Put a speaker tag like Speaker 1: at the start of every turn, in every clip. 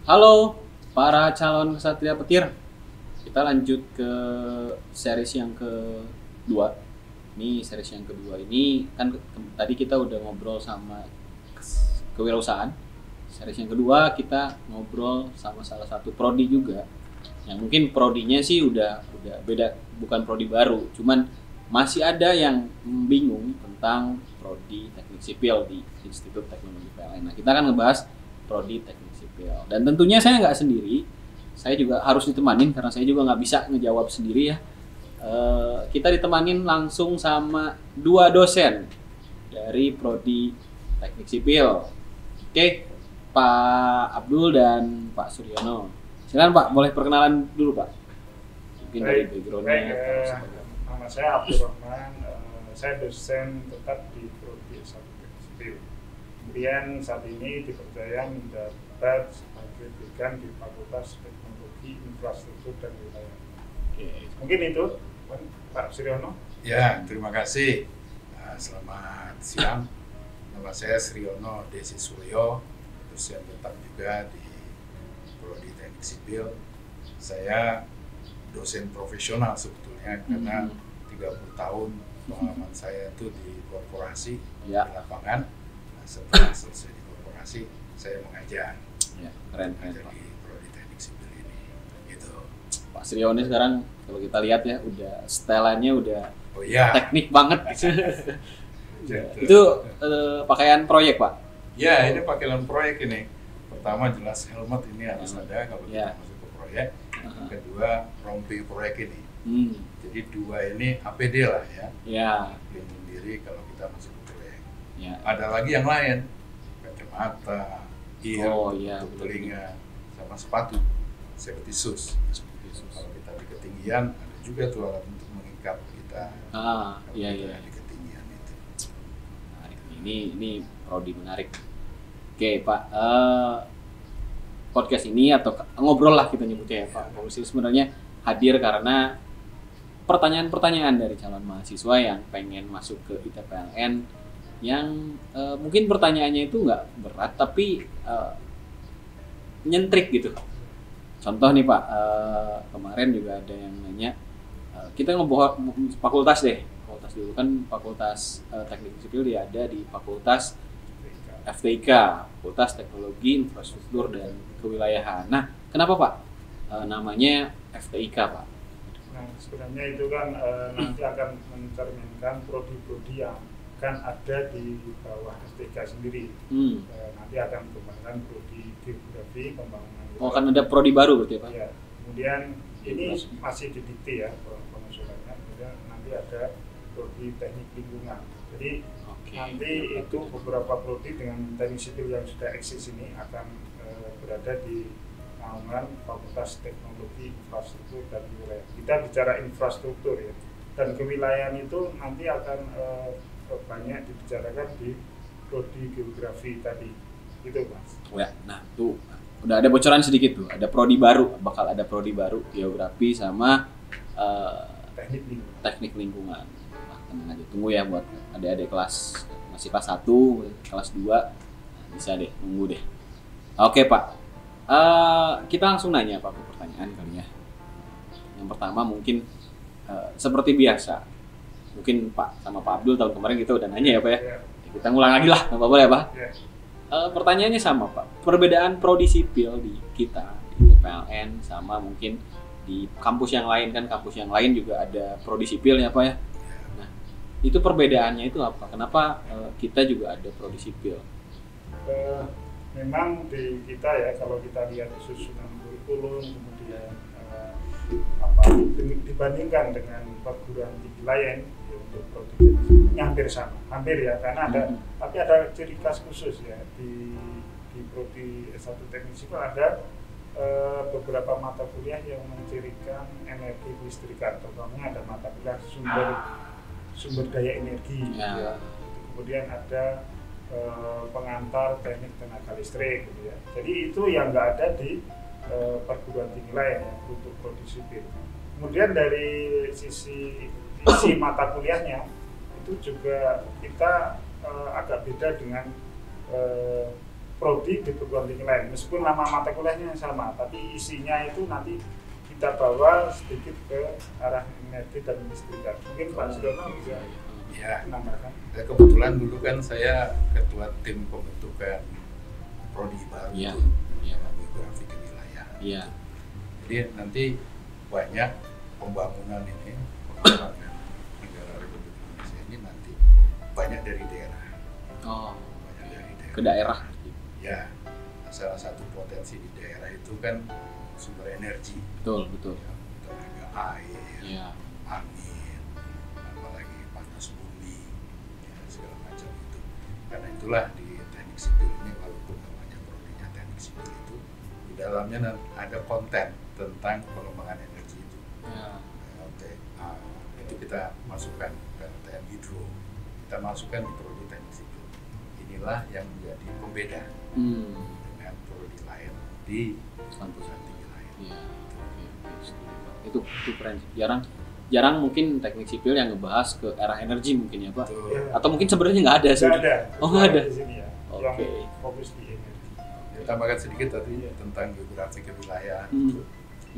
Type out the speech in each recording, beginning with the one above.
Speaker 1: Halo para calon kesatria petir. Kita lanjut ke series yang kedua. Ini series yang kedua ini kan tadi kita udah ngobrol sama kewirausahaan. Series yang kedua kita ngobrol sama salah satu prodi juga. Yang mungkin prodinya sih udah beda, bukan prodi baru, cuman masih ada yang bingung tentang prodi teknik sipil di Institut Teknologi PLN. Nah, kita akan ngebahas prodi teknik sipil. Dan tentunya saya nggak sendiri, saya juga harus ditemanin karena saya juga nggak bisa ngejawab sendiri ya. Kita ditemanin langsung sama dua dosen dari prodi teknik sipil. Oke, Pak Abdul dan Pak Suryono. Silakan Pak, boleh perkenalan dulu Pak. Mungkin dari backgroundnya.
Speaker 2: Nama saya Abdurrahman, saya dosen tetap di prodi S1 Teknik Sipil. Kemudian saat ini dipercaya menjabat sebagai dekan di Fakultas Teknologi Infrastruktur dan Wilayah. Mungkin itu, Pak Suryono.
Speaker 3: Ya, terima kasih. Selamat siang. Nama saya Suryono Desi Suryo, dosen tetap juga di prodi Teknik Sipil. Saya dosen profesional sebetulnya karena 30 tahun pengalaman saya itu di korporasi, di lapangan. Setelah selesai di korporasi, saya mengajar.
Speaker 1: Ya, keren
Speaker 3: di prodi teknik sipil ini. Gitu.
Speaker 1: Pak Suryono ini sekarang kalau kita lihat ya, udah setelannya udah teknik banget. Itu pakaian proyek Pak?
Speaker 3: Ya, ini pakaian proyek ini. Pertama jelas helmet ini harus ada kalau kita masuk ke proyek. Kedua rompi proyek ini. Jadi dua ini APD lah ya. Pelindung diri kalau kita masuk ke proyek. Ada lagi yang lain, kacamata, ear, telinga, sama sepatu, safety shoes. Kalau kita di ketinggian, ada juga tuh alat untuk mengikat kita. Di ketinggian itu.
Speaker 1: Nah, ini prodi menarik. Oke Pak, podcast ini atau ngobrol lah kita nyebutnya ya Pak. Polisi sebenarnya hadir karena pertanyaan-pertanyaan dari calon mahasiswa yang pengen masuk ke ITPLN yang mungkin pertanyaannya itu nggak berat tapi nyentrik gitu. Contoh nih Pak, kemarin juga ada yang nanya, kita ngebahas fakultas dulu kan, fakultas teknik sipil dia ada di fakultas FTIK, Fakultas Teknologi Infrastruktur dan Kewilayahan. Nah, kenapa Pak namanya FTIK Pak?
Speaker 2: Nah, sebenarnya itu kan nanti akan mencerminkan prodi-prodi yang kan ada di bawah FTIK sendiri. Nanti akan mengembangkan prodi geografi, pembangunan.
Speaker 1: Oh, kan ada prodi baru berarti Pak?
Speaker 2: Ya. Kemudian ini masih didikte ya pengusulannya. Kemudian nanti ada prodi teknik lingkungan. Jadi nanti itu beberapa prodi dengan teknik sipil yang sudah eksis ini akan berada di naungan Fakultas Teknologi Infrastruktur dan Wilayah. Kita bicara infrastruktur ya, dan kewilayahan itu nanti akan banyak dibicarakan di prodi geografi tadi, gitu Mas.
Speaker 1: Ya, nah tuh udah ada bocoran sedikit tuh, ada prodi baru, bakal ada prodi baru geografi sama teknik lingkungan. Nah, tenang aja, tunggu ya buat adik-adik kelas masih kelas 1, kelas 2, nah, bisa deh, nunggu deh. Oke Pak, kita langsung nanya Pak pertanyaan kali ya. Yang pertama mungkin seperti biasa, mungkin Pak sama Pak Abdul tahun kemarin kita udah nanya ya Pak ya. Kita ngulang lagi lah, nggak apa-apa ya Pak. Pertanyaannya sama Pak, perbedaan prodi sipil di kita di PLN sama mungkin di kampus yang lain, kan kampus yang lain juga ada prodi sipil ya Pak ya. Nah, itu perbedaannya itu apa? Kenapa kita juga ada prodi sipil?
Speaker 2: Memang di kita ya, kalau kita lihat susunan kurikulum kemudian dibandingkan dengan perguruan tinggi lain ya, untuk prodi ini hampir sama, hampir ya, karena ada tapi ada ciri khas khusus ya di prodi S1 Teknik Sipil ada beberapa mata kuliah yang mencirikan energi listrikan, terutama ada mata kuliah sumber daya energi. Ya. Kemudian ada pengantar teknik tenaga listrik gitu ya. Jadi itu yang nggak ada di perguruan tinggi lain ya, untuk prodi sipil. Kemudian dari sisi isi mata kuliahnya itu juga kita agak beda dengan prodi di perguruan tinggi lain, meskipun nama mata kuliahnya yang sama, tapi isinya itu nanti kita bawa sedikit ke arah energi dan listrikan. Mungkin Pak Sudono bisa menambahkan.
Speaker 3: Ya, kebetulan dulu kan saya ketua tim pembentukan prodi baru itu, geografi kewilayahan. Jadi nanti banyak pembangunan negara Republik Indonesia ini nanti banyak dari daerah.
Speaker 1: Banyak dari daerah. Ke daerah.
Speaker 3: Ya, salah satu potensi di daerah itu kan sumber energi.
Speaker 1: Betul.
Speaker 3: Ya, tenaga air, angin, apalagi panas bumi, ya, segala macam itu. Karena itulah di teknik sipil ini, walaupun namanya prodinya teknik sipil itu, di dalamnya ada konten tentang pengembangan energi itu. Itu kita masukkan PLTN hidro, kita masukkan di prodi teknik sipil. Inilah yang menjadi pembeda dengan prodi lain di kampus tinggi lain.
Speaker 1: Itu keren. Jarang mungkin teknik sipil yang ngebahas ke arah energi mungkin ya Pak. Atau mungkin sebenarnya nggak ada sih. Nggak ada.
Speaker 2: Di sini ya. Yang fokus di energi.
Speaker 3: Tambahkan sedikit tadi tentang geografi kewilayahan itu.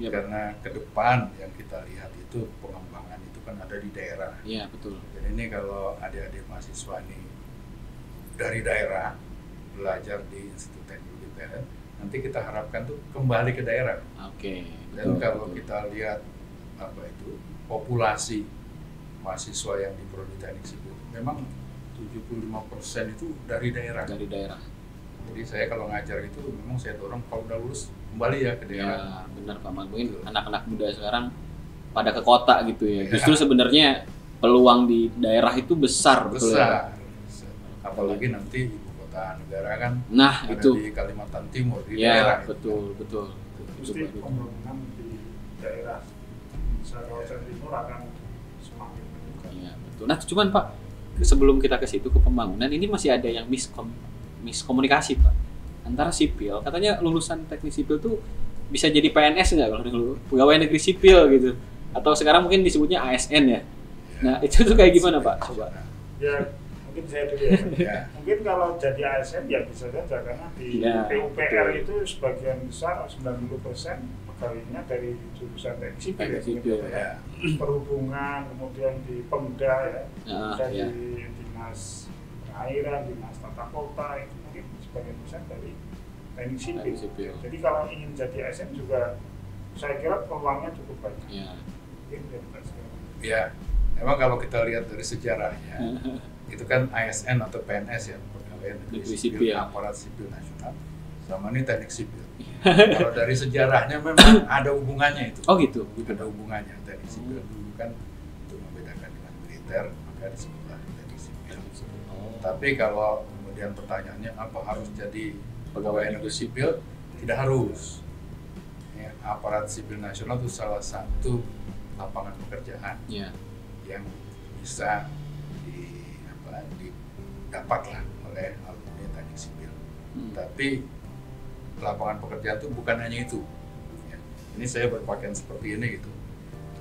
Speaker 3: Karena ke depan yang kita lihat itu pengembangan itu kan ada di daerah.
Speaker 1: Iya, betul.
Speaker 3: Jadi ini kalau adik-adik mahasiswa ini dari daerah belajar di Institut Teknologi PLN, nanti kita harapkan tuh kembali ke daerah. Dan kalau kita lihat populasi mahasiswa yang di prodi teknik sipil, memang 75% itu dari daerah. Jadi saya kalau ngajar itu memang saya dorong kalau udah lulus kembali ya ke daerah.
Speaker 1: Ya, benar Pak Mungkin anak-anak muda sekarang pada ke kota gitu ya. Justru sebenarnya peluang di daerah itu besar. Betul ya?
Speaker 3: Apalagi nanti ibu kota negara kan
Speaker 1: itu
Speaker 3: di Kalimantan Timur di daerah.
Speaker 1: Betul.
Speaker 2: Pasti pembangunan di daerah kawasan timur akan semakin meningkat.
Speaker 1: Iya, betul. Nah, cuman Pak, sebelum kita ke situ ke pembangunan, ini masih ada yang miskomunikasi Pak antara sipil. Katanya lulusan teknik sipil tuh bisa jadi PNS nggak kalau dulu, pegawai negeri sipil gitu, atau sekarang mungkin disebutnya ASN ya. Nah itu tuh kayak gimana Pak? Coba.
Speaker 2: Ya mungkin saya dulu ya. Mungkin kalau jadi ASN ya bisa saja karena di PUPR itu sebagian besar 90% pegawainya dari jurusan teknik sipil ya. Perhubungan, kemudian di Pemda ya, di dinas perairan, dinas tata kota itu mungkin sebagian besar dari teknik sipil. Jadi kalau ingin jadi ASN juga saya kira peluangnya cukup banyak.
Speaker 3: Ya, memang kalau kita lihat dari sejarahnya, itu kan ASN atau PNS ya, pegawai negeri sipil, aparat sipil nasional, sama ini teknik sipil. Kalau dari sejarahnya memang ada hubungannya itu.
Speaker 1: Gitu.
Speaker 3: Ada hubungannya. Teknik sipil dulu kan untuk membedakan dengan militer, maka disebutlah teknik sipil. Tapi kalau kemudian pertanyaannya apa harus jadi pegawai negeri sipil? Tidak harus. Ya, aparat sipil nasional itu salah satu lapangan pekerjaan yang bisa didapatlah oleh alumni teknik sipil. Tapi lapangan pekerjaan itu bukan hanya itu. Ya. Ini saya berpakaian seperti ini gitu.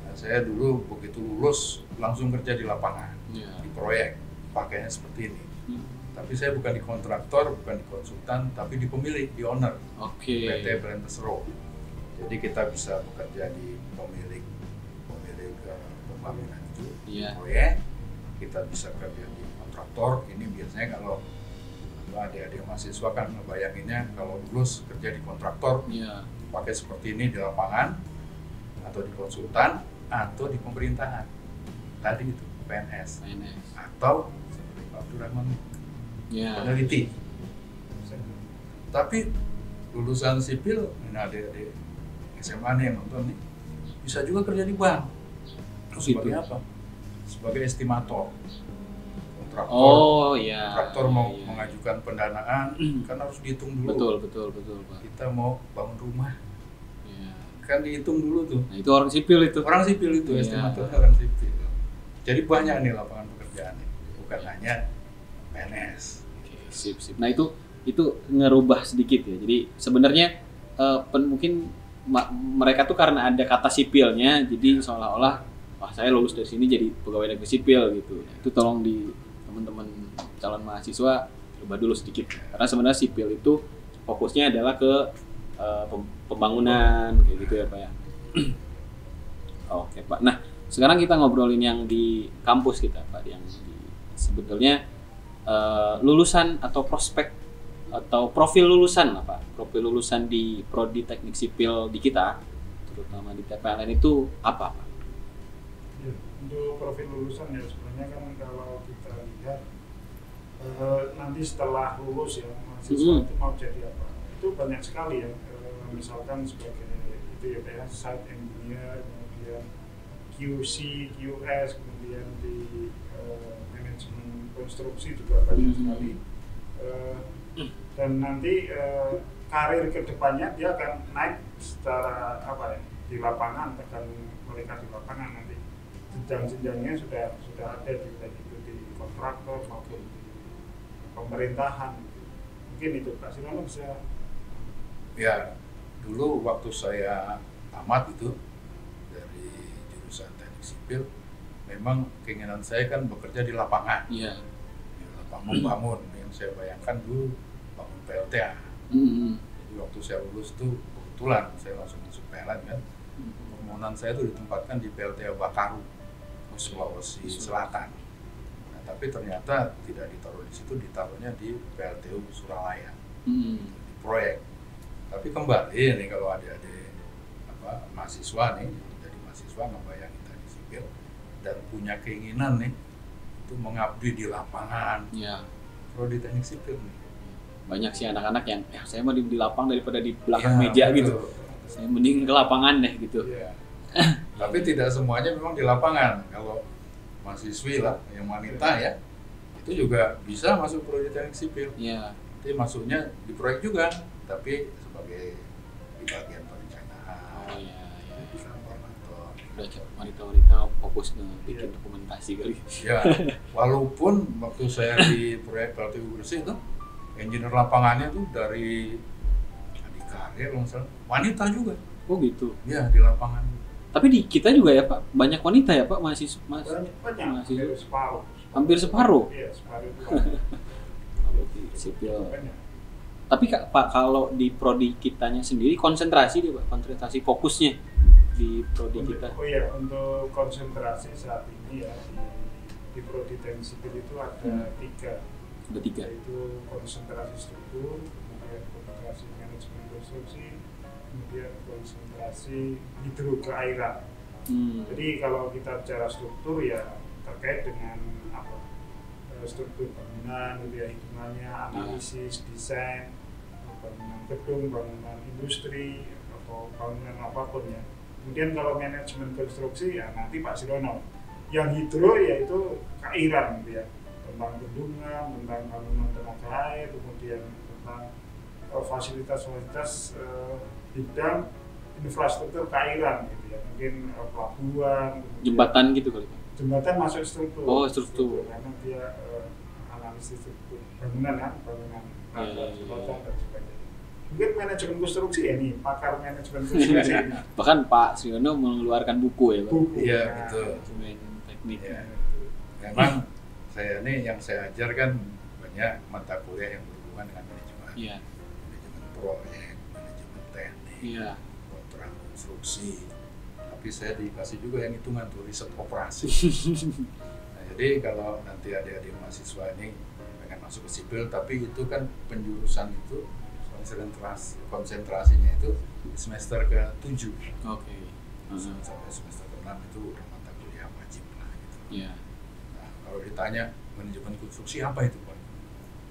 Speaker 3: Nah, saya dulu begitu lulus langsung kerja di lapangan, di proyek, pakaiannya seperti ini. Tapi saya bukan di kontraktor, bukan di konsultan, tapi di pemilik, di owner. PT Brentes Row. Jadi kita bisa bekerja di pemilik pembangunan itu, proyek. Kita bisa kerja di kontraktor. Ini biasanya kalau adik-adik mahasiswa kan ngebayanginnya kalau lulus kerja di kontraktor, pakai seperti ini di lapangan, atau di konsultan, atau di pemerintahan. Tadi itu PNS. Atau seperti Pak Abdurrahman, peneliti. Tapi lulusan sipil, ini adik-adik SMA nih yang nonton nih, bisa juga kerja di bank. Sebagai apa? Sebagai estimator. Kontraktor mau mengajukan pendanaan, kan harus dihitung dulu.
Speaker 1: Betul Pak.
Speaker 3: Kita mau bangun rumah, kan dihitung dulu tuh.
Speaker 1: Nah, itu orang sipil itu.
Speaker 3: Estimator orang sipil. Jadi banyak nih lapangan pekerjaan nih, bukan hanya PNS.
Speaker 1: Sip. Nah itu ngerubah sedikit ya. Jadi sebenarnya mungkin mereka tuh karena ada kata sipilnya, jadi seolah-olah saya lulus dari sini jadi pegawai negeri sipil gitu. Itu tolong di teman-teman calon mahasiswa coba dulu sedikit. Karena sebenarnya sipil itu fokusnya adalah ke pembangunan kayak gitu ya Pak ya. Oke Pak. Nah sekarang kita ngobrolin yang di kampus kita Pak, yang sebetulnya lulusan atau prospek atau profil lulusan lah Pak. Profil lulusan di Prodi Teknik Sipil di kita, terutama di TPLN itu apa Pak?
Speaker 2: Ya, untuk profil lulusan ya sebenarnya kan kalau kita lihat nanti setelah lulus ya mahasiswa itu mau jadi apa? Itu banyak sekali ya, misalkan sebagai itu ya Pak ya, site engineer, kemudian QC, QS, kemudian di manajemen konstruksi juga banyak sekali. Dan nanti karir kedepannya dia akan naik secara apa ya, di lapangan, tergantung mereka di lapangan nanti jenjang-jenjangnya sudah ada di baik itu di kontraktor maupun di pemerintahan. Mungkin itu Pak Sirwono bisa.
Speaker 3: Ya, dulu waktu saya tamat itu dari jurusan teknik sipil, memang keinginan saya kan bekerja di lapangan.
Speaker 1: Iya.
Speaker 3: Di lapangan membangun, yang saya bayangkan dulu bangun PLTA. Jadi waktu saya lulus tuh kebetulan saya langsung masuk PLN kan. Permohonan saya itu ditempatkan di PLTA Bakaru, Sulawesi Selatan. Nah, tapi ternyata tidak ditaruh di situ, ditaruhnya di PLTU Suralaya, di proyek. Tapi kembali nih kalau adik-adik mahasiswa nih, jadi mahasiswa ngebayangin teknik sipil dan punya keinginan nih itu mengabdi di lapangan, prodi teknik sipil nih.
Speaker 1: Banyak sih anak-anak yang saya mau di lapangan daripada di belakang meja betul. Gitu. Saya mending ke lapangan deh gitu.
Speaker 3: Ya. Tapi tidak semuanya memang di lapangan. Kalau mahasiswi lah yang wanita ya, itu juga bisa masuk prodi teknik sipil.
Speaker 1: Iya.
Speaker 3: Jadi masuknya di proyek juga, tapi sebagai di bagian perencanaan. Di koordinator.
Speaker 1: Wanita-wanita fokus bikin dokumentasi kali.
Speaker 3: Ya, walaupun waktu saya di proyek PLTU Gresik itu engineer lapangannya tuh dari Adikarya misalnya, wanita juga.
Speaker 1: Oh gitu.
Speaker 3: Ya, di lapangan.
Speaker 1: Tapi di kita juga ya Pak, banyak wanita ya Pak, mahasiswa.
Speaker 2: Separuh.
Speaker 1: Hampir separuh.
Speaker 2: Iya, separuh itu.
Speaker 1: Kalau di sipil. Tapi Pak, kalau di prodi kitanya sendiri konsentrasi dia Pak, konsentrasi fokusnya di prodi kita.
Speaker 2: Oh iya, untuk konsentrasi saat ini ya di prodi teknik sipil itu ada tiga.
Speaker 1: Ada tiga.
Speaker 2: Yaitu konsentrasi struktur, kemudian konsentrasi manajemen konstruksi, kemudian konsentrasi hidrokeairan. Jadi kalau kita bicara struktur ya terkait dengan apa? Struktur bangunan, hitungannya, analisis, desain, bangunan gedung, bangunan industri atau bangunan apapun ya. Kemudian kalau manajemen konstruksi ya nanti Pak Sirwono. Yang hidro yaitu keairan gitu ya, tentang bendungan, tentang bangunan tenaga air, kemudian tentang fasilitas-fasilitas bidang infrastruktur keairan gitu ya, mungkin pelabuhan,
Speaker 1: jembatan gitu kali Pak.
Speaker 2: Jembatan masuk struktur.
Speaker 1: Oh, struktur.
Speaker 2: Karena dia analisis struktur bangunan kan, bangunan jembatan dan sebagainya. Mungkin manajemen konstruksi ya nih, pakar manajemen konstruksi.
Speaker 1: Bahkan Pak Sirwono mengeluarkan buku ya Pak.
Speaker 2: Buku.
Speaker 3: Iya, betul.
Speaker 1: Manajemen teknik.
Speaker 3: Ya. Memang saya ini yang saya ajar kan banyak mata kuliah yang berhubungan dengan manajemen.
Speaker 1: Iya.
Speaker 3: Manajemen proyek, manajemen teknik, kontrak konstruksi. Tapi saya dikasih juga yang hitungan tuh, riset operasi. Nah, jadi kalau nanti adik-adik mahasiswa ini pengen masuk ke sipil, tapi itu kan penjurusan itu konsentrasinya itu semester ke-7.
Speaker 1: Oke.
Speaker 3: Sampai semester ke-6 itu udah mata kuliah wajib lah gitu.
Speaker 1: Iya.
Speaker 3: Nah, kalau ditanya manajemen konstruksi apa itu Pak?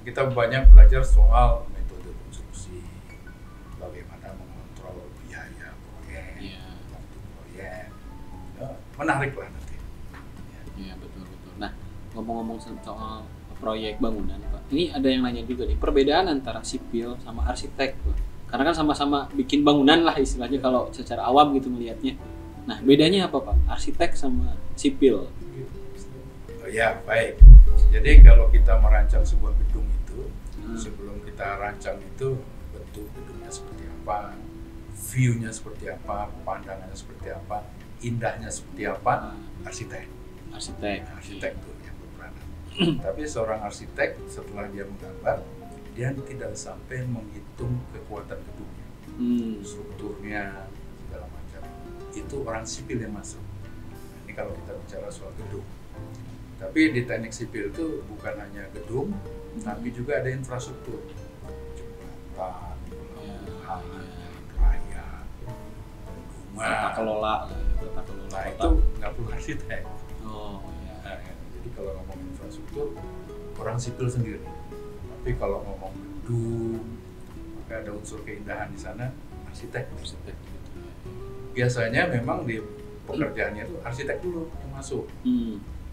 Speaker 3: Kita banyak belajar soal metode konstruksi, bagaimana mengontrol biaya proyek, waktu proyek, menarik lah nanti.
Speaker 1: Iya betul. Nah ngomong-ngomong soal proyek bangunan Pak, ini ada yang nanya juga nih, perbedaan antara sipil sama arsitek Pak. Karena kan sama-sama bikin bangunan lah istilahnya kalau secara awam gitu melihatnya. Nah bedanya apa Pak, arsitek sama sipil?
Speaker 3: Oh ya baik. Jadi kalau kita merancang sebuah gedung itu, sebelum kita rancang itu bentuk gedungnya seperti apa, view-nya seperti apa, pandangannya seperti apa, indahnya seperti apa, arsitek itu yang berperanan. Tapi seorang arsitek setelah dia menggambar, dia tidak sampai menghitung kekuatan gedungnya, strukturnya, segala macam. Itu orang sipil yang masuk. Ini kalau kita bicara soal gedung. Tapi di teknik sipil itu bukan hanya gedung, tapi juga ada infrastruktur, jembatan, pelabuhan, raya, bendungan,
Speaker 1: tata kelola.
Speaker 3: Nah itu nggak perlu arsitek. Nah, jadi kalau ngomong infrastruktur, orang sipil sendiri. Tapi kalau ngomong gedung, maka ada unsur keindahan di sana, arsitek. Biasanya memang di pekerjaannya itu arsitek dulu yang masuk.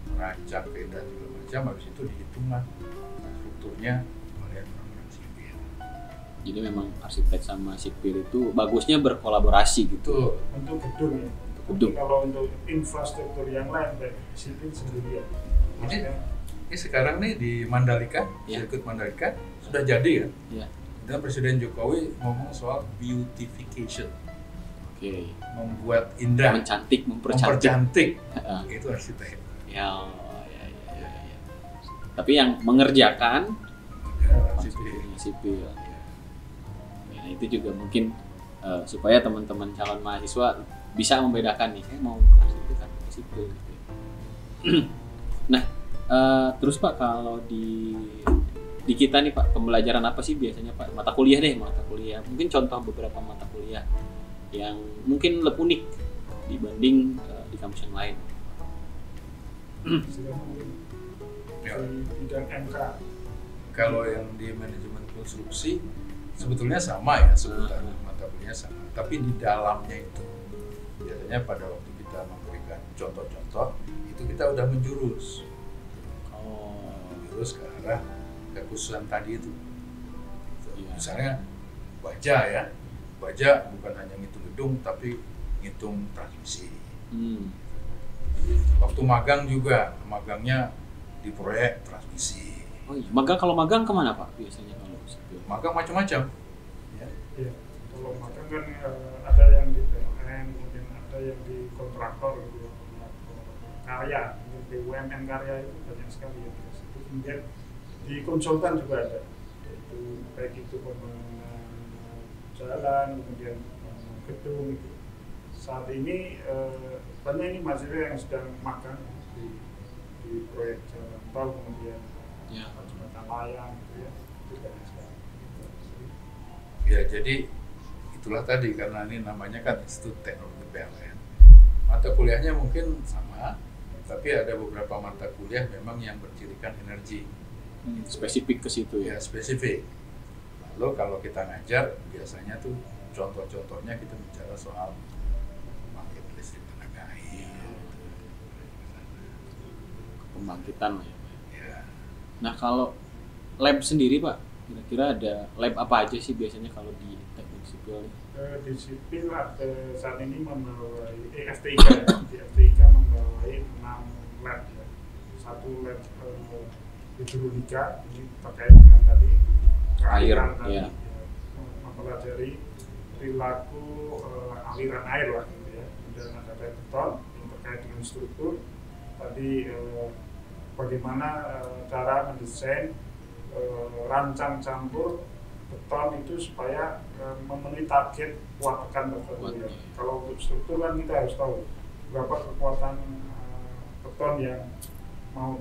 Speaker 3: Merancang keindahan segala macam, habis itu dihitunglah strukturnya oleh orang-orang sipil.
Speaker 1: Jadi memang arsitek sama sipil itu bagusnya berkolaborasi gitu.
Speaker 2: Untuk gedung ya. Kalau untuk infrastruktur yang lain, baik sipil sendirian.
Speaker 3: Ini sekarang nih di Mandalika, sirkuit Mandalika sudah jadi kan? Dan Presiden Jokowi ngomong soal beautification. Membuat indah, mempercantik. Itu arsitek.
Speaker 1: Ya. Tapi yang mengerjakan sipil. Ya, itu juga mungkin supaya teman-teman calon mahasiswa bisa membedakan nih, mau arsitek atau sipil. Nah, terus Pak, kalau di kita nih Pak, pembelajaran apa sih biasanya Pak? Mata kuliah. Mungkin contoh beberapa mata kuliah yang mungkin lebih unik dibanding di kampus yang lain.
Speaker 2: Di bidang MK.
Speaker 3: Kalau yang di manajemen konstruksi sebetulnya sama ya, sebutan mata kuliah sama. Tapi di dalamnya itu biasanya pada waktu kita memberikan contoh-contoh itu kita udah menjurus ke arah kekhususan tadi itu. Misalnya baja bukan hanya ngitung gedung tapi ngitung transmisi. Waktu magang juga, magangnya di proyek transmisi.
Speaker 1: Kalau magang kemana Pak biasanya kalau sipil?
Speaker 3: Magang macam-macam.
Speaker 2: Iya. Kalau magang kan ada yang di PLN, mungkin ada yang di kontraktor gitu, karya, BUMN karya itu banyak sekali ya. Kemudian di konsultan juga ada, itu baik itu pembangunan jalan, kemudian gedung gitu. Saat ini banyak ini mahasiswa yang sedang magang di proyek jalan tol, kemudian jembatan layang gitu ya, itu banyak sekali.
Speaker 3: Ya, jadi itulah tadi, karena ini namanya kan Institut Teknologi PLN. Mata kuliahnya mungkin sama, tapi ada beberapa mata kuliah memang yang bercirikan energi.
Speaker 1: Spesifik ke situ ya?
Speaker 3: Ya, spesifik. Lalu kalau kita ngajar, biasanya tuh contoh-contohnya kita bicara soal pembangkit listrik tenaga air.
Speaker 1: Pembangkitan ya. Nah, kalau lab sendiri Pak, kira-kira ada lab apa aja sih biasanya kalau di teknik sipil?
Speaker 2: Di sipil ada saat ini membawai FTIK ya. Di FTIK membawai 6 lab ya. Satu lab hidrolika, ini terkait dengan tadi kealiran tadi, mempelajari perilaku aliran air lah gitu ya. Kemudian ada lab beton yang terkait dengan struktur. Tadi bagaimana cara mendesain rancang campur beton itu supaya memenuhi target kuat tekan tertentu ya. Kalau untuk struktur kan kita harus tahu berapa kekuatan beton yang mau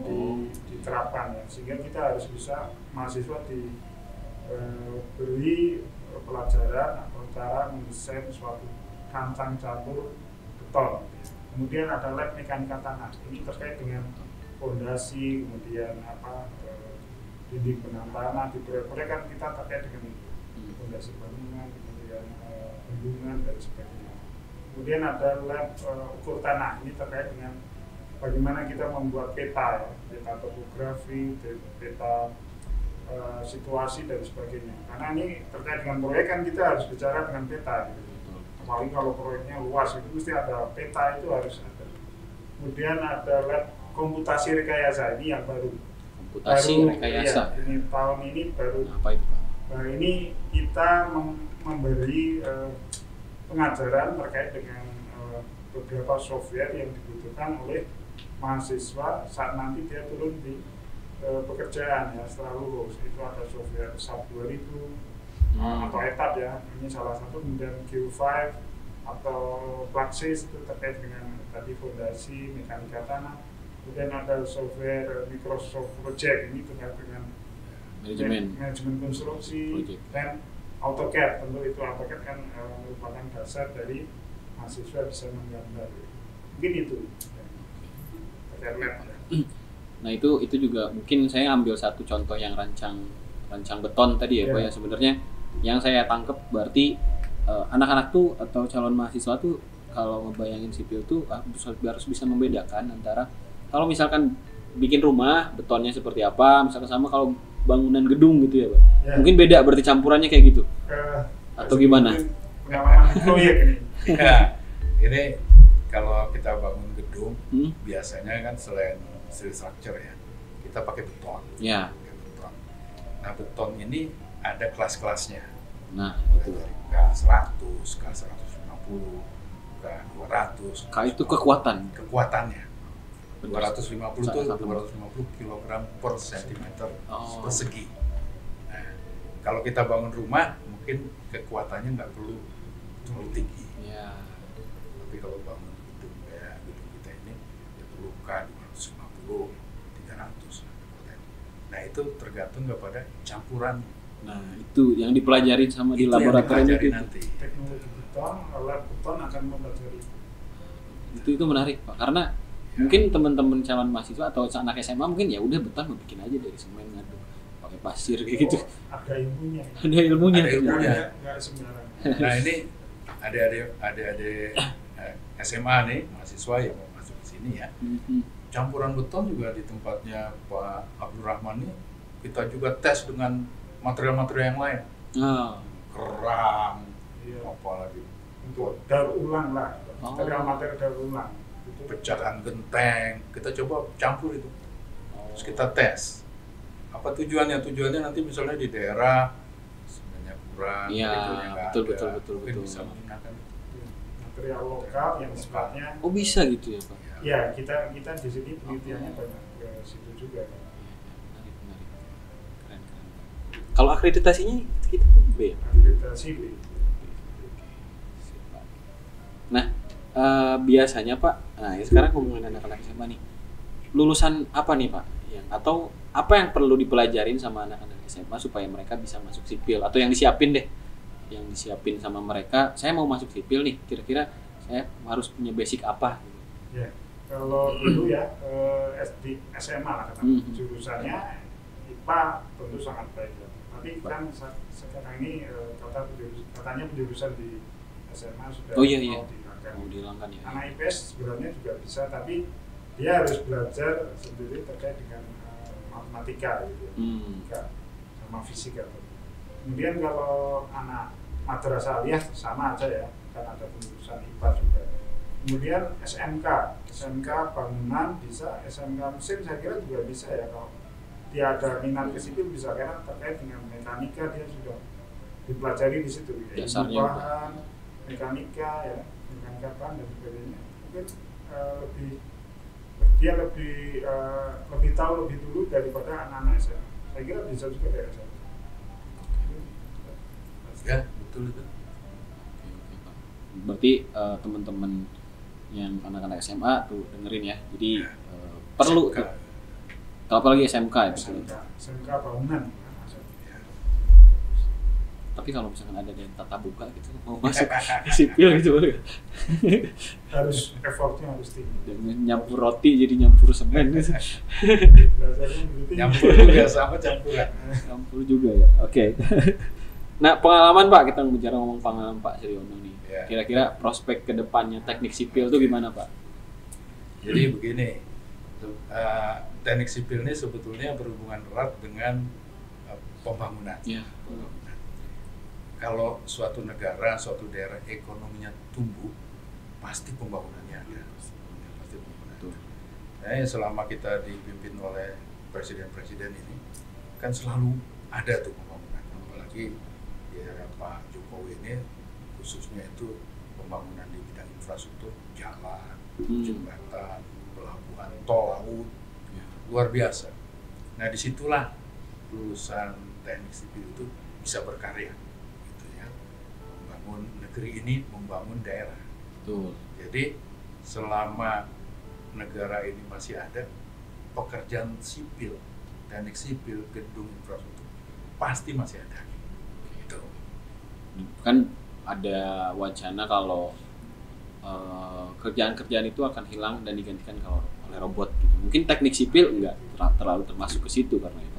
Speaker 2: diterapkan ya, sehingga kita harus bisa mahasiswa diberi pelajaran atau cara mendesain suatu rancang campur beton. Kemudian ada lab mekanika tanah, ini terkait dengan fondasi, kemudian dinding benang tanah di proyek-proyek kan kita terkait dengan fondasi bangunan, kemudian bendungan dan sebagainya. Kemudian ada lab ukur tanah, ini terkait dengan bagaimana kita membuat peta ya, peta topografi, peta situasi dan sebagainya. Karena ini terkait dengan proyek kan kita harus bicara dengan peta gitu. Apalagi kalau proyeknya luas itu mesti ada peta, itu harus ada. Kemudian ada lab komputasi rekayasa, ini yang baru.
Speaker 1: Rekayasa.
Speaker 2: Ya, ini tahun ini baru.
Speaker 1: Apa itu Pak?
Speaker 2: Nah, ini kita memberi pengajaran terkait dengan beberapa software yang dibutuhkan oleh mahasiswa saat nanti dia turun di pekerjaan ya setelah lulus itu ada software SAP 2000 atau etap ya, ini salah satu, kemudian Q5 atau Praxis itu terkait dengan tadi fondasi, mekanika tanah, kemudian ada software Microsoft Project ini terkait dengan manajemen konstruksi project. Dan AutoCAD, tentu itu AutoCAD kan merupakan dasar dari mahasiswa bisa menggambar. Mungkin itu terkait lab ya.
Speaker 1: Nah itu juga mungkin saya ambil satu contoh yang rancang beton tadi ya Pak ya, sebenarnya yang saya tangkap berarti anak-anak tuh atau calon mahasiswa tuh kalau ngebayangin sipil tuh harus bisa membedakan antara kalau misalkan bikin rumah betonnya seperti apa, misalkan sama kalau bangunan gedung gitu ya Pak. Mungkin beda berarti campurannya kayak gitu. Atau gimana?
Speaker 2: Pengalaman proyek ini.
Speaker 3: Ya, ini kalau kita bangun gedung biasanya kan selain steel structure ya, kita pakai beton.
Speaker 1: Ya.
Speaker 3: Pakai beton. Nah beton ini ada kelas-kelasnya.
Speaker 1: Nah itu
Speaker 3: dari K100, K150, K200.
Speaker 1: K itu kekuatannya.
Speaker 3: 250 itu 250 kg per centimeter persegi. Nah, kalau kita bangun rumah mungkin kekuatannya nggak perlu terlalu tinggi.
Speaker 1: Ya.
Speaker 3: Tapi kalau bangun gedung kayak gedung kita ini ya perlu K250, 300. Nah itu tergantung kepada campuran.
Speaker 1: Nah itu yang dipelajari sama di laboratorium itu.
Speaker 3: Nanti.
Speaker 2: Teknologi beton, lab beton akan mempelajari.
Speaker 1: Itu menarik Pak, karena mungkin teman-teman calon mahasiswa atau anak SMA mungkin ya udah beton mau bikin aja dari semen ngaduk pakai pasir kayak gitu.
Speaker 2: Ada ilmunya.
Speaker 1: Ada ilmunya.
Speaker 2: Nggak sembarangan.
Speaker 3: Nah ini adik-adik SMA nih mahasiswa yang mau masuk ke sini ya. Campuran beton juga di tempatnya Pak Abdul Rahman nih kita juga tes dengan material-material yang lain. Kerang, apalagi
Speaker 2: untuk daur ulang lah. Material daur ulang.
Speaker 3: Pecahan genteng, kita coba campur itu. Terus kita tes. Apa tujuannya? Tujuannya nanti misalnya di daerah sebenarnya kurang,
Speaker 1: betul.
Speaker 3: Bisa menggunakan
Speaker 2: material lokal yang sifatnya.
Speaker 1: Oh bisa gitu ya Pak?
Speaker 2: Ya kita di sini penelitiannya banyak ke situ juga.
Speaker 1: Menarik. Keren. Kalau akreditasinya kita B ya?
Speaker 2: Akreditasi B.
Speaker 1: Nah biasanya Pak, nah sekarang ngomongin anak-anak SMA nih, lulusan apa nih Pak? Atau apa yang perlu dipelajarin sama anak-anak SMA supaya mereka bisa masuk sipil? Atau yang disiapin sama mereka, saya mau masuk sipil nih, kira-kira saya harus punya basic apa?
Speaker 2: Ya, kalau dulu ya SD SMA lah katakan jurusannya IPA tentu sangat baik ya. Tapi kan sekarang ini katanya penjurusan di SMA sudah
Speaker 1: mau dihilangkan ya.
Speaker 2: Anak IPS sebenarnya juga bisa, tapi dia harus belajar sendiri terkait dengan matematika gitu, sama fisika. Kemudian kalau anak madrasah aliyah sama aja ya, kan ada penjurusan IPA juga. Kemudian SMK bangunan bisa, SMK mesin saya kira juga bisa ya, kalau dia ada minat ke sipil bisa, karena terkait dengan mekanika dia sudah dipelajari di situ.
Speaker 1: Dasarnya
Speaker 2: bahan, mekanika ya. Dan sebagainya, mungkin dia lebih tahu lebih dulu daripada anak-anak SMA. Saya kira bisa juga dari SMA.
Speaker 3: Ya betul itu.
Speaker 1: Oke Pak. Berarti teman-teman yang anak-anak SMA tuh dengerin ya. Jadi perlu tuh. Apalagi SMK ya.
Speaker 2: SMK bangunan.
Speaker 1: Tapi kalau misalkan ada yang tatap muka gitu mau masuk sipil gitu boleh.
Speaker 2: Harus effortnya harus tinggi.
Speaker 1: Dan nyampur roti jadi nyampur semen gitu.
Speaker 3: Nyampur juga sama campuran.
Speaker 1: Nyampur juga ya. Oke. Nah pengalaman Pak, kita bicara ngomong pengalaman Pak Sriono nih. Kira-kira prospek kedepannya teknik sipil itu gimana Pak?
Speaker 3: Jadi begini, teknik sipil ini sebetulnya berhubungan erat dengan pembangunan.
Speaker 1: Ya.
Speaker 3: Kalau suatu negara, suatu daerah ekonominya tumbuh, pasti pembangunannya ada. Pasti pembangunannya. Nah, selama kita dipimpin oleh presiden-presiden ini, kan selalu ada tuh pembangunan. Apalagi di era Pak Jokowi ini, khususnya itu pembangunan di bidang infrastruktur, jalan, jembatan, pelabuhan, tol laut, luar biasa. Nah disitulah lulusan teknik sipil itu bisa berkarya, gitu ya, membangun negeri ini, membangun daerah.
Speaker 1: Betul.
Speaker 3: Jadi selama negara ini masih ada, pekerjaan sipil, teknik sipil, gedung, infrastruktur pasti masih ada. Gitu.
Speaker 1: Kan ada wacana kalau kerjaan-kerjaan itu akan hilang dan digantikan kalau oleh robot gitu. Mungkin teknik sipil enggak terlalu termasuk ke situ karena itu.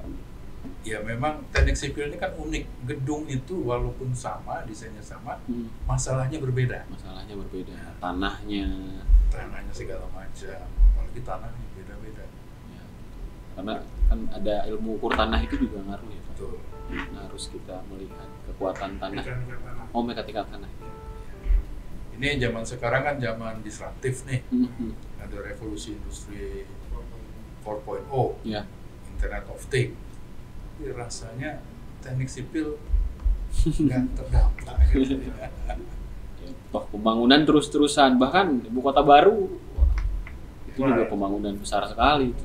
Speaker 3: Ya memang teknik sipil ini kan unik. Gedung itu walaupun sama, desainnya sama, masalahnya berbeda.
Speaker 1: Masalahnya berbeda. Tanahnya
Speaker 3: segala macam. Apalagi tanahnya beda-beda.
Speaker 1: Ya. Karena kan ada ilmu ukur tanah itu juga ngaruh ya.
Speaker 3: Betul.
Speaker 1: Nah, harus kita melihat kekuatan tanah. Mekanika tanah.
Speaker 3: Ini zaman sekarang kan zaman disruptif nih. Ada revolusi industri 4.0,
Speaker 1: ya.
Speaker 3: Internet of Things. Tapi rasanya teknik sipil nggak terdampak. Gitu.
Speaker 1: Toh pembangunan terus-terusan, bahkan ibu kota baru itu juga pembangunan besar sekali.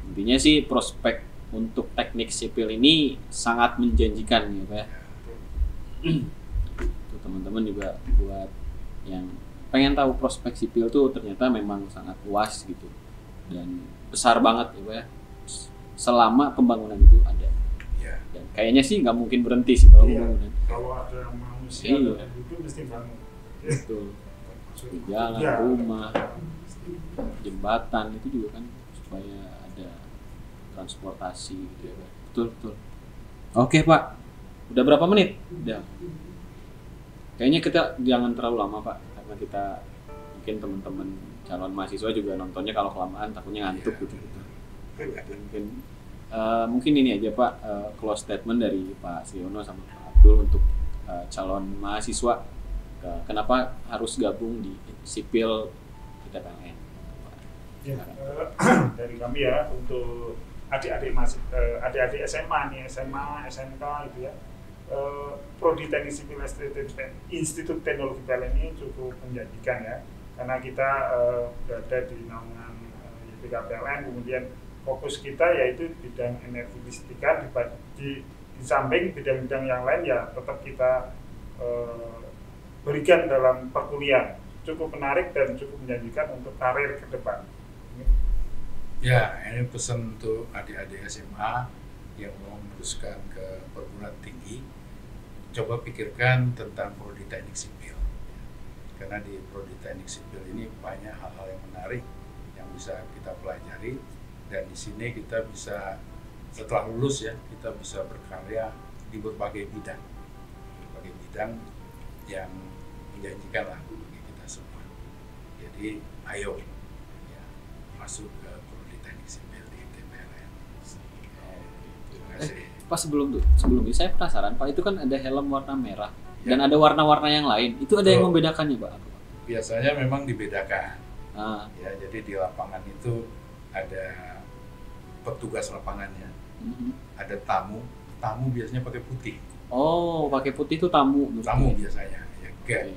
Speaker 1: Intinya sih prospek untuk teknik sipil ini sangat menjanjikan ya Pak ya. Tuh, teman-teman juga buat yang pengen tahu prospek sipil tuh ternyata memang sangat luas gitu dan besar banget ya Pak ya. Selama pembangunan itu ada.
Speaker 3: Ya.
Speaker 1: Dan kayaknya sih nggak mungkin berhenti sih kalau pembangunan.
Speaker 2: Kalau ada manusia dan hidup mesti bangun.
Speaker 1: Betul. Jalan, rumah, jembatan itu juga kan supaya ada transportasi gitu ya Pak. Betul. Oke Pak, udah berapa menit? Udah. Kayaknya kita jangan terlalu lama Pak, karena kita mungkin teman-teman calon mahasiswa juga nontonnya kalau kelamaan takutnya ngantuk gitu. Mungkin ini aja Pak, close statement dari Pak Sriono sama Pak Abdul untuk calon mahasiswa. Kenapa harus gabung di sipil PTPLN?
Speaker 2: Ya, dari kami ya untuk adik-adik SMA nih, SMA, SMK itu ya. Prodi Teknik Sipil Institut Teknologi PLN ini cukup menjanjikan ya, karena kita berada di naungan YPK PLN, kemudian fokus kita yaitu bidang energi listrikan, di samping bidang-bidang yang lain ya tetap kita berikan dalam perkuliahan. Cukup menarik dan cukup menjanjikan untuk karir ke depan.
Speaker 3: Ya, ini pesan untuk adik-adik SMA yang mau meneruskan ke perguruan tinggi, coba pikirkan tentang prodi teknik sipil. Karena di prodi teknik sipil ini banyak hal-hal yang menarik yang bisa kita pelajari, dan di sini kita bisa setelah lulus ya, kita bisa berkarya di berbagai bidang yang menjanjikan lah bagi kita semua. Jadi ayo ya, masuk ke prodi teknik sipil di TPLN. Terima kasih.
Speaker 1: Pak sebelum ini saya penasaran Pak, itu kan ada helm warna merah dan ada warna-warna yang lain. Itu ada yang membedakannya Pak?
Speaker 3: Biasanya memang dibedakan. Ya, jadi di lapangan itu ada petugas lapangannya, ada tamu biasanya pakai putih.
Speaker 1: Oh, pakai putih itu tamu.
Speaker 3: Tamu biasanya, ya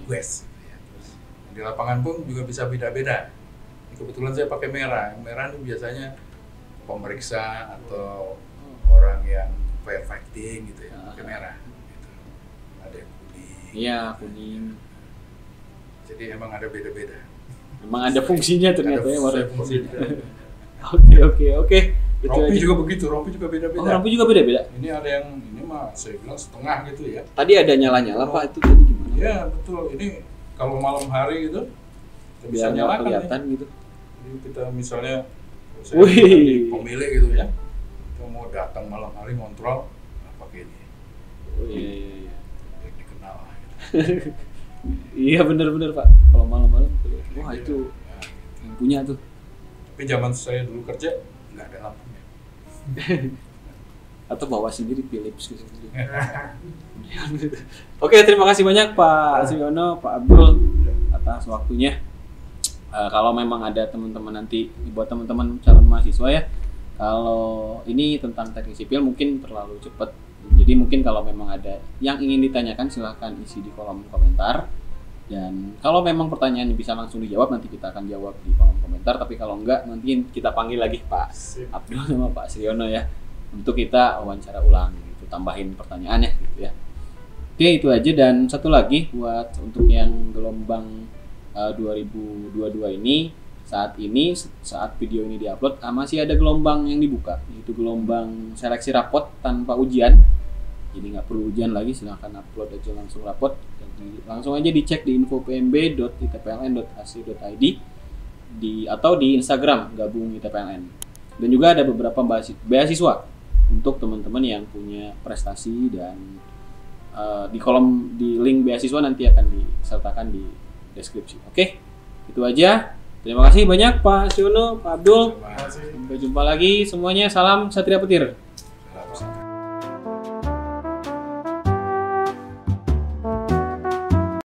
Speaker 3: guest. Ya. Terus di lapangan pun juga bisa beda-beda. Kebetulan saya pakai merah. Yang merah itu biasanya pemeriksa atau orang yang firefighting gitu ya, pakai merah. Gitu. Ada yang kuning.
Speaker 1: Iya, kuning.
Speaker 3: Jadi emang ada beda-beda.
Speaker 1: Emang ada fungsinya ternyata ya warna
Speaker 3: fungsinya.
Speaker 1: Oke.
Speaker 3: Rompi juga begitu, rompi juga beda-beda.
Speaker 1: Oh, rompi juga beda-beda.
Speaker 3: Ini ada yang ini mah saya bilang setengah gitu ya.
Speaker 1: Tadi ada nyala-nyala Pak, itu tadi gimana?
Speaker 3: Iya betul. Ini kalau malam hari gitu kita bisa nyalakan
Speaker 1: kelihatan
Speaker 3: nih.
Speaker 1: Gitu.
Speaker 3: Jadi kita misalnya di pemilik gitu ya, kita mau datang malam hari ngontrol, pakai ini.
Speaker 1: Oh iya.
Speaker 3: Yang dikenal lah. Gitu.
Speaker 1: Iya benar-benar Pak. Kalau malam-malam, wah itu yang punya tuh.
Speaker 3: Tapi zaman saya dulu kerja nggak ada lampunya.
Speaker 1: Atau bawa sendiri Philips gitu. Oke, terima kasih banyak Pak Sriono, Pak Abdul atas waktunya. Kalau memang ada teman-teman nanti buat teman-teman calon mahasiswa ya, kalau ini tentang teknik sipil mungkin terlalu cepat. Jadi mungkin kalau memang ada yang ingin ditanyakan silahkan isi di kolom komentar. Dan kalau memang pertanyaan bisa langsung dijawab, nanti kita akan jawab di kolom komentar. Tapi kalau enggak, nanti kita panggil lagi Pak Abdul sama Pak Sriono ya, untuk kita wawancara ulang gitu, tambahin pertanyaannya gitu ya. Oke, itu aja. Dan satu lagi buat untuk yang gelombang 2022 ini, saat video ini diupload, masih ada gelombang yang dibuka, yaitu gelombang seleksi rapot tanpa ujian. Jadi nggak perlu ujian lagi, silahkan upload aja langsung rapot. Langsung aja dicek di info.pmb.itpln.ac.id atau di Instagram gabung ITPLN. Dan juga ada beberapa beasiswa untuk teman-teman yang punya prestasi, dan di link beasiswa nanti akan disertakan di deskripsi. Oke, itu aja. Terima kasih banyak Pak Sriono, Pak Abdul. Sampai jumpa lagi semuanya. Salam Satria Petir.